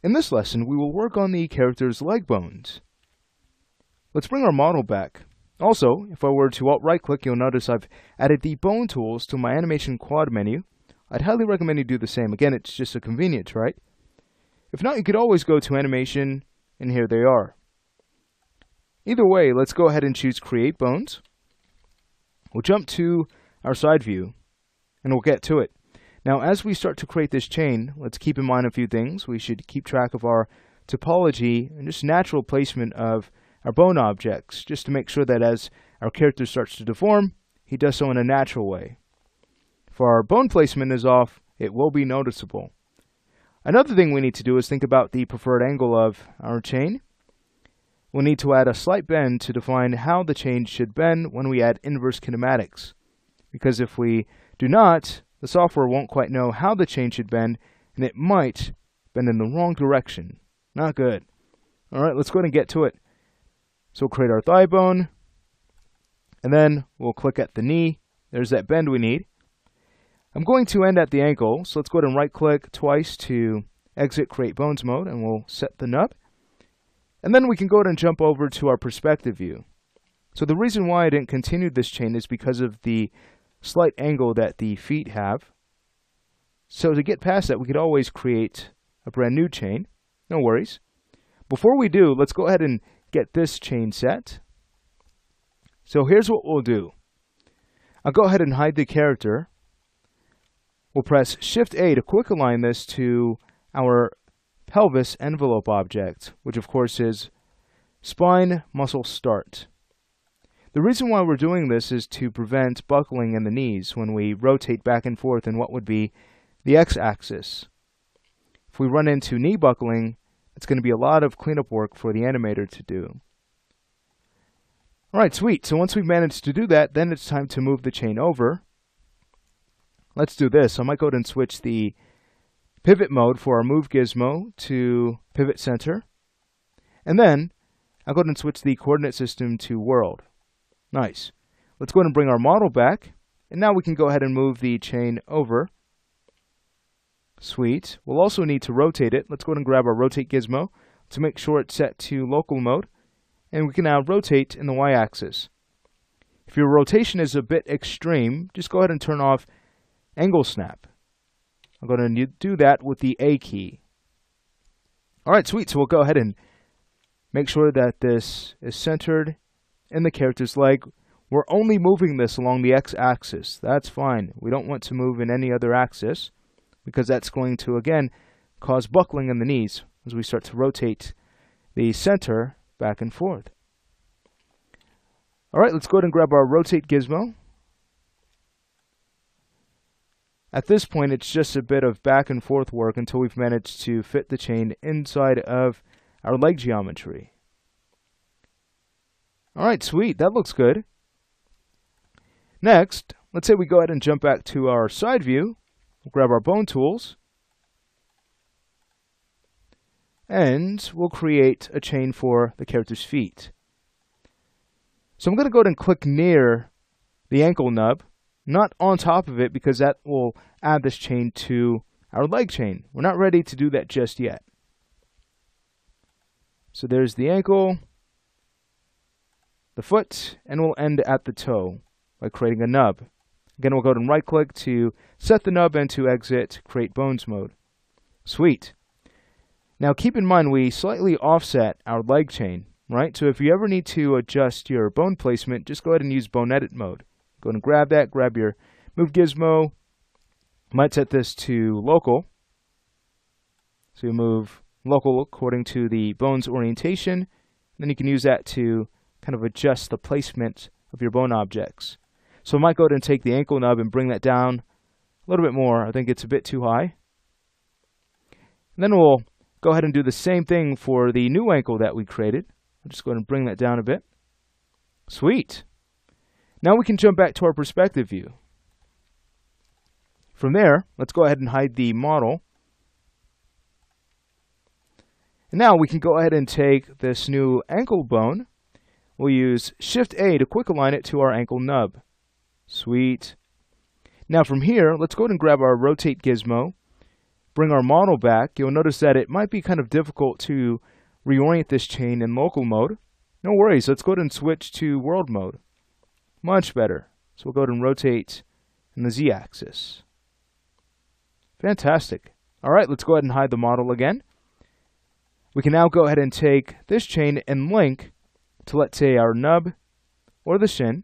In this lesson, we will work on the character's leg bones. Let's bring our model back. Also, if I were to Alt-right-click, you'll notice I've added the bone tools to my animation quad menu. I'd highly recommend you do the same. Again, it's just a convenience, right? If not, you could always go to Animation, and here they are. Either way, let's go ahead and choose Create Bones. We'll jump to our side view, and we'll get to it. Now, as we start to create this chain, let's keep in mind a few things. We should keep track of our topology and just natural placement of our bone objects, just to make sure that as our character starts to deform, he does so in a natural way. If our bone placement is off, it will be noticeable. Another thing we need to do is think about the preferred angle of our chain. We'll need to add a slight bend to define how the chain should bend when we add inverse kinematics. Because if we do not, the software won't quite know how the chain should bend, and it might bend in the wrong direction. Not good. Alright, let's go ahead and get to it. So we'll create our thigh bone, and then we'll click at the knee. There's that bend we need. I'm going to end at the ankle, so let's go ahead and right-click twice to exit Create Bones mode, and we'll set the nub. And then we can go ahead and jump over to our perspective view. So the reason why I didn't continue this chain is because of the slight angle that the feet have. So to get past that, we could always create a brand new chain. No worries. Before we do, let's go ahead and get this chain set. So here's what we'll do. I'll go ahead and hide the character. We'll press Shift-A to quick align this to our pelvis envelope object, which of course is spine muscle start. The reason why we're doing this is to prevent buckling in the knees when we rotate back and forth in what would be the x-axis. If we run into knee buckling, it's going to be a lot of cleanup work for the animator to do. Alright, sweet. So once we've managed to do that, then it's time to move the chain over. Let's do this. I might go ahead and switch the pivot mode for our move gizmo to pivot center. And then I'll go ahead and switch the coordinate system to world. Nice. Let's go ahead and bring our model back. And now we can go ahead and move the chain over. Sweet. We'll also need to rotate it. Let's go ahead and grab our rotate gizmo to make sure it's set to local mode. And we can now rotate in the y-axis. If your rotation is a bit extreme, just go ahead and turn off angle snap. I'm going to do that with the A key. Alright, sweet. So we'll go ahead and make sure that this is centered in the character's leg. We're only moving this along the x-axis. That's fine. We don't want to move in any other axis, because that's going to, again, cause buckling in the knees as we start to rotate the center back and forth. Alright, let's go ahead and grab our rotate gizmo. At this point, it's just a bit of back and forth work until we've managed to fit the chain inside of our leg geometry. Alright, sweet. That looks good. Next, let's say we go ahead and jump back to our side view. We'll grab our bone tools. And we'll create a chain for the character's feet. So I'm going to go ahead and click near the ankle nub. Not on top of it, because that will add this chain to our leg chain. We're not ready to do that just yet. So there's the ankle, the foot, and we'll end at the toe by creating a nub. Again, we'll go ahead and right-click to set the nub and to exit Create Bones mode. Sweet. Now keep in mind we slightly offset our leg chain, right? So if you ever need to adjust your bone placement, just go ahead and use Bone Edit mode. Go ahead and grab that, grab your move gizmo. Might set this to local. So you move local according to the bone's orientation. Then you can use that to kind of adjust the placement of your bone objects. So I might go ahead and take the ankle nub and bring that down a little bit more. I think it's a bit too high. And then we'll go ahead and do the same thing for the new ankle that we created. I'll just go ahead and bring that down a bit. Sweet. Now we can jump back to our perspective view. From there, let's go ahead and hide the model. And now we can go ahead and take this new ankle bone. We'll use Shift-A to quick align it to our ankle nub. Sweet. Now from here, let's go ahead and grab our rotate gizmo bring our model back, you'll notice that it might be kind of difficult to reorient this chain in local mode. No worries, let's go ahead and switch to world mode. Much better. So we'll go ahead and rotate in the z-axis. Fantastic. Alright, let's go ahead and hide the model again. We can now go ahead and take this chain and link to, let's say, our nub or the shin.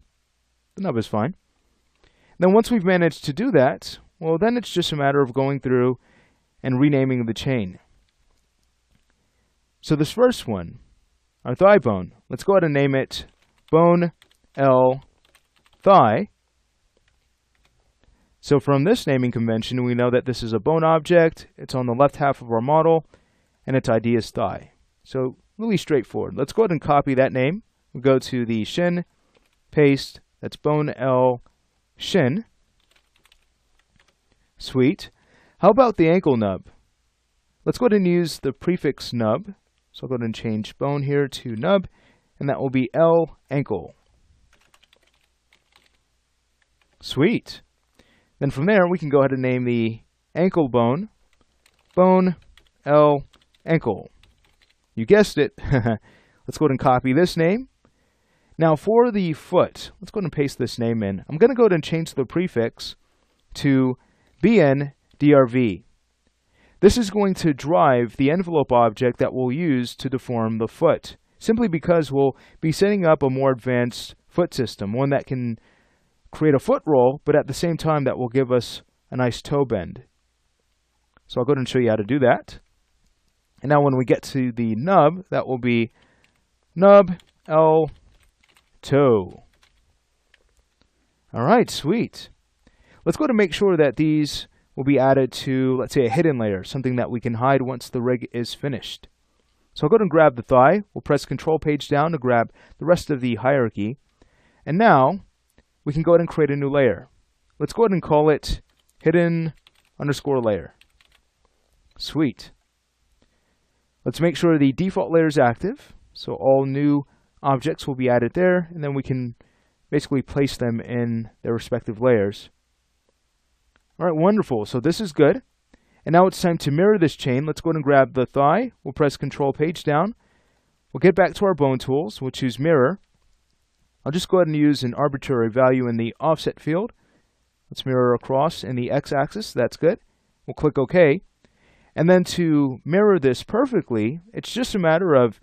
The nub is fine. Then once we've managed to do that, well, then it's just a matter of going through and renaming the chain. So this first one, our thigh bone, let's go ahead and name it bone L thigh. So from this naming convention, we know that this is a bone object, it's on the left half of our model, and its ID is thigh. So really straightforward. Let's go ahead and copy that name. We'll go to the shin, paste, that's bone L shin. Sweet. How about the ankle nub? Let's go ahead and use the prefix nub. So I'll go ahead and change bone here to nub, and that will be L ankle. Sweet. Then from there, we can go ahead and name the ankle bone, bone L ankle. You guessed it. Let's go ahead and copy this name. Now for the foot, let's go ahead and paste this name in. I'm going to go ahead and change the prefix to BNDRV. This is going to drive the envelope object that we'll use to deform the foot, simply because we'll be setting up a more advanced foot system, one that can create a foot roll, but at the same time that will give us a nice toe bend. So I'll go ahead and show you how to do that. And now when we get to the nub, that will be nub L toe. Alright, sweet. Let's go ahead and make sure that these will be added to, let's say, a hidden layer, something that we can hide once the rig is finished. So I'll go ahead and grab the thigh. We'll press Control page down to grab the rest of the hierarchy. And now we can go ahead and create a new layer. Let's go ahead and call it hidden underscore layer. Sweet. Let's make sure the default layer is active. So all new objects will be added there, and then we can basically place them in their respective layers. Alright, wonderful. So this is good. And now it's time to mirror this chain. Let's go ahead and grab the thigh. We'll press Control page down. We'll get back to our bone tools. We'll choose mirror. I'll just go ahead and use an arbitrary value in the offset field. Let's mirror across in the x-axis. That's good. We'll click OK. And then to mirror this perfectly, it's just a matter of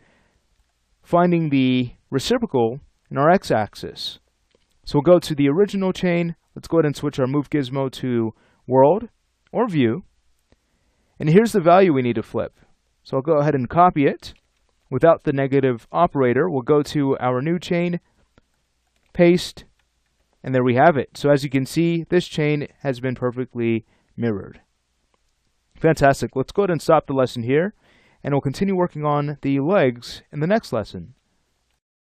finding the reciprocal in our x-axis. So we'll go to the original chain. Let's go ahead and switch our move gizmo to world or view. And here's the value we need to flip. So I'll go ahead and copy it. Without the negative operator, we'll go to our new chain, paste, and there we have it. So as you can see, this chain has been perfectly mirrored. Fantastic. Let's go ahead and stop the lesson here, and we'll continue working on the legs in the next lesson.